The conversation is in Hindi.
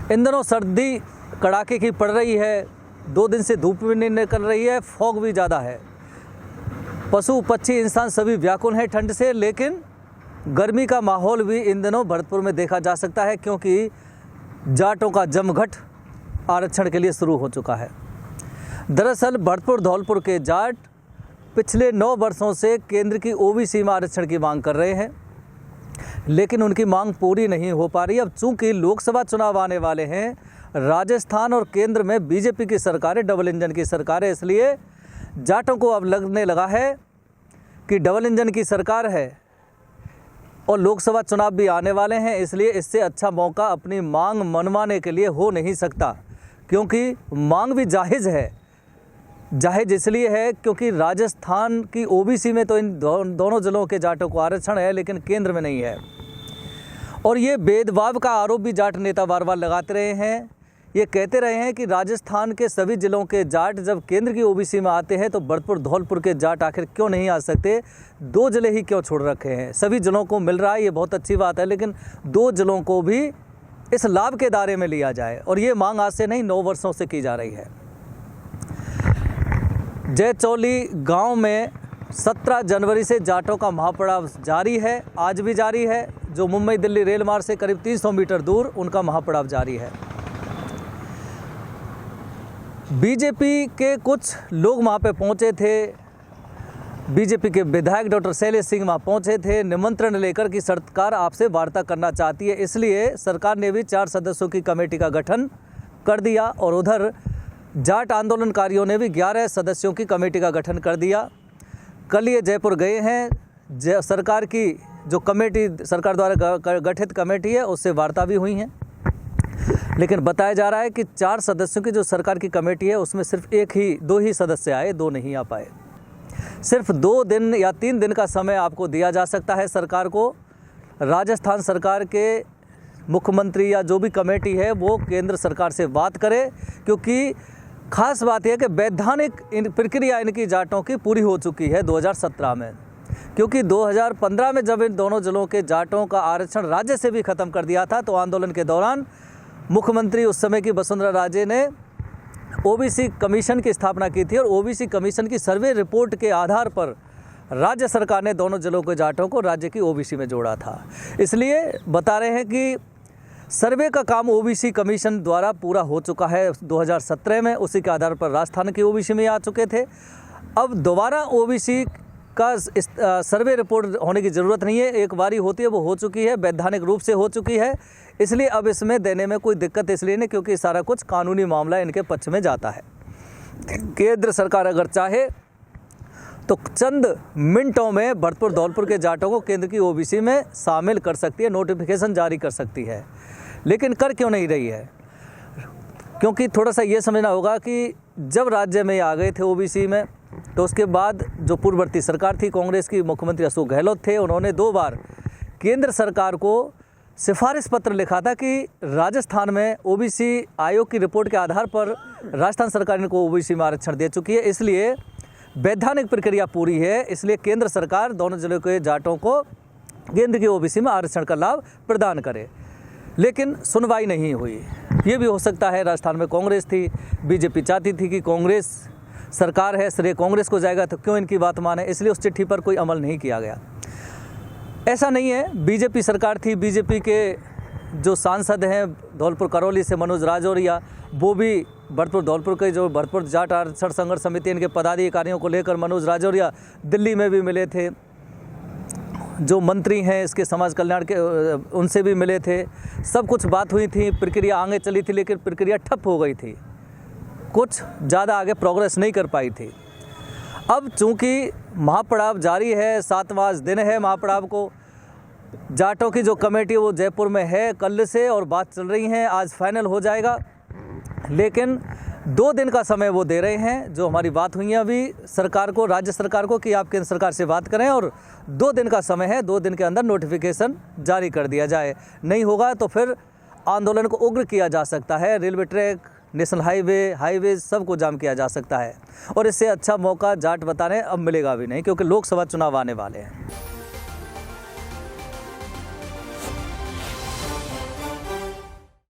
इन दिनों सर्दी कड़ाके की पड़ रही है, 2 दिन से धूप भी नहीं निकल रही है, फॉग भी ज़्यादा है। पशु पक्षी इंसान सभी व्याकुल हैं ठंड से, लेकिन गर्मी का माहौल भी इन दिनों भरतपुर में देखा जा सकता है, क्योंकि जाटों का जमघट आरक्षण के लिए शुरू हो चुका है। दरअसल भरतपुर धौलपुर के जाट पिछले 9 वर्षों से केंद्र की ओबीसी में आरक्षण की मांग कर रहे हैं, लेकिन उनकी मांग पूरी नहीं हो पा रही। अब चूंकि लोकसभा चुनाव आने वाले हैं, राजस्थान और केंद्र में बीजेपी की सरकार है, डबल इंजन की सरकार है, इसलिए जाटों को अब लगने लगा है कि डबल इंजन की सरकार है और लोकसभा चुनाव भी आने वाले हैं, इसलिए इससे अच्छा मौका अपनी मांग मनवाने के लिए हो नहीं सकता, क्योंकि मांग भी जायज़ है। जायज़ इसलिए है क्योंकि राजस्थान की ओबीसी में तो इन दोनों जिलों के जाटों को आरक्षण है, लेकिन केंद्र में नहीं है। और ये भेदभाव का आरोप भी जाट नेता बार बार लगाते रहे हैं। ये कहते रहे हैं कि राजस्थान के सभी जिलों के जाट जब केंद्र की ओबीसी में आते हैं तो भरतपुर धौलपुर के जाट आखिर क्यों नहीं आ सकते, 2 जिले ही क्यों छोड़ रखे हैं। सभी जिलों को मिल रहा है, ये बहुत अच्छी बात है, लेकिन 2 जिलों को भी इस लाभ के दायरे में लिया जाए। और ये मांग आज से नहीं 9 वर्षों से की जा रही है। जयचौली गांव में 17 जनवरी से जाटों का महापड़ाव जारी है, आज भी जारी है। जो मुंबई दिल्ली रेल मार्ग से करीब 300 मीटर दूर उनका महापड़ाव जारी है। बीजेपी के कुछ लोग वहाँ पे पहुँचे थे, बीजेपी के विधायक डॉक्टर शैलेश सिंह वहाँ पहुँचे थे निमंत्रण लेकर कि सरकार आपसे वार्ता करना चाहती है, इसलिए सरकार ने भी 4 सदस्यों की कमेटी का गठन कर दिया। और उधर जाट आंदोलनकारियों ने भी 11 सदस्यों की कमेटी का गठन कर दिया। कल ये जयपुर गए हैं, सरकार की जो कमेटी सरकार द्वारा गठित कमेटी है उससे वार्ता भी हुई हैं, लेकिन बताया जा रहा है कि 4 सदस्यों की जो सरकार की कमेटी है उसमें सिर्फ 2 ही सदस्य आए, 2 नहीं आ पाए। सिर्फ 2 दिन या 3 दिन का समय आपको दिया जा सकता है सरकार को। राजस्थान सरकार के मुख्यमंत्री या जो भी कमेटी है वो केंद्र सरकार से बात करे, क्योंकि खास बात यह है कि वैधानिक प्रक्रिया इनकी जाटों की पूरी हो चुकी है 2017 में, क्योंकि 2015 में जब इन दोनों जिलों के जाटों का आरक्षण राज्य से भी ख़त्म कर दिया था, तो आंदोलन के दौरान मुख्यमंत्री उस समय की वसुंधरा राजे ने ओबीसी कमीशन की स्थापना की थी और ओबीसी कमीशन की सर्वे रिपोर्ट के आधार पर राज्य सरकार ने दोनों जिलों के जाटों को राज्य की ओबीसी में जोड़ा था। इसलिए बता रहे हैं कि सर्वे का काम ओबीसी कमीशन द्वारा पूरा हो चुका है 2017 में, उसी के आधार पर राजस्थान की ओबीसी में आ चुके थे। अब दोबारा ओबीसी का सर्वे रिपोर्ट होने की ज़रूरत नहीं है, एक बारी होती है वो हो चुकी है, वैधानिक रूप से हो चुकी है, इसलिए अब इसमें देने में कोई दिक्कत इसलिए नहीं क्योंकि सारा कुछ कानूनी मामला इनके पक्ष में जाता है। केंद्र सरकार अगर चाहे तो चंद मिनटों में भरतपुर धौलपुर के जाटों को केंद्र की ओबीसी में शामिल कर सकती है, नोटिफिकेशन जारी कर सकती है, लेकिन कर क्यों नहीं रही है? क्योंकि थोड़ा सा ये समझना होगा कि जब राज्य में आ गए थे ओबीसी में, तो उसके बाद जो पूर्ववर्ती सरकार थी कांग्रेस की, मुख्यमंत्री अशोक गहलोत थे, उन्होंने 2 बार केंद्र सरकार को सिफारिश पत्र लिखा था कि राजस्थान में ओबीसी आयोग की रिपोर्ट के आधार पर राजस्थान सरकार इनको ओबीसी में आरक्षण दे चुकी है, इसलिए वैधानिक प्रक्रिया पूरी है, इसलिए केंद्र सरकार दोनों जिलों के जाटों को केंद्र की ओबीसी में आरक्षण का लाभ प्रदान करे। लेकिन सुनवाई नहीं हुई। ये भी हो सकता है राजस्थान में कांग्रेस थी, बीजेपी चाहती थी कि कांग्रेस सरकार है, श्रेय कांग्रेस को जाएगा, तो क्यों इनकी बात माने, इसलिए उस चिट्ठी पर कोई अमल नहीं किया गया। ऐसा नहीं है, बीजेपी सरकार थी, बीजेपी के जो सांसद हैं धौलपुर करौली से मनोज राजौरिया, वो भी भरतपुर धौलपुर के जो भरतपुर जाट आरक्षण संघर्ष समिति इनके पदाधिकारियों को लेकर मनोज राजौरिया दिल्ली में भी मिले थे। जो मंत्री हैं इसके समाज कल्याण के उनसे भी मिले थे, सब कुछ बात हुई थी, प्रक्रिया आगे चली थी, लेकिन प्रक्रिया ठप हो गई थी, कुछ ज़्यादा आगे प्रोग्रेस नहीं कर पाई थी। अब चूँकि महापड़ाव जारी है, 7वां दिन है महापड़ाव को, जाटों की जो कमेटी वो जयपुर में है कल से और बात चल रही है, आज फाइनल हो जाएगा, लेकिन 2 दिन का समय वो दे रहे हैं। जो हमारी बात हुई है अभी सरकार को, राज्य सरकार को, कि आप केंद्र सरकार से बात करें और 2 दिन का समय है, 2 दिन के अंदर नोटिफिकेशन जारी कर दिया जाए। नहीं होगा तो फिर आंदोलन को उग्र किया जा सकता है, रेलवे ट्रैक, नेशनल हाईवे सबको जाम किया जा सकता है, और इससे अच्छा मौका जाट बताने अब मिलेगा भी नहीं, क्योंकि लोकसभा चुनाव आने वाले हैं।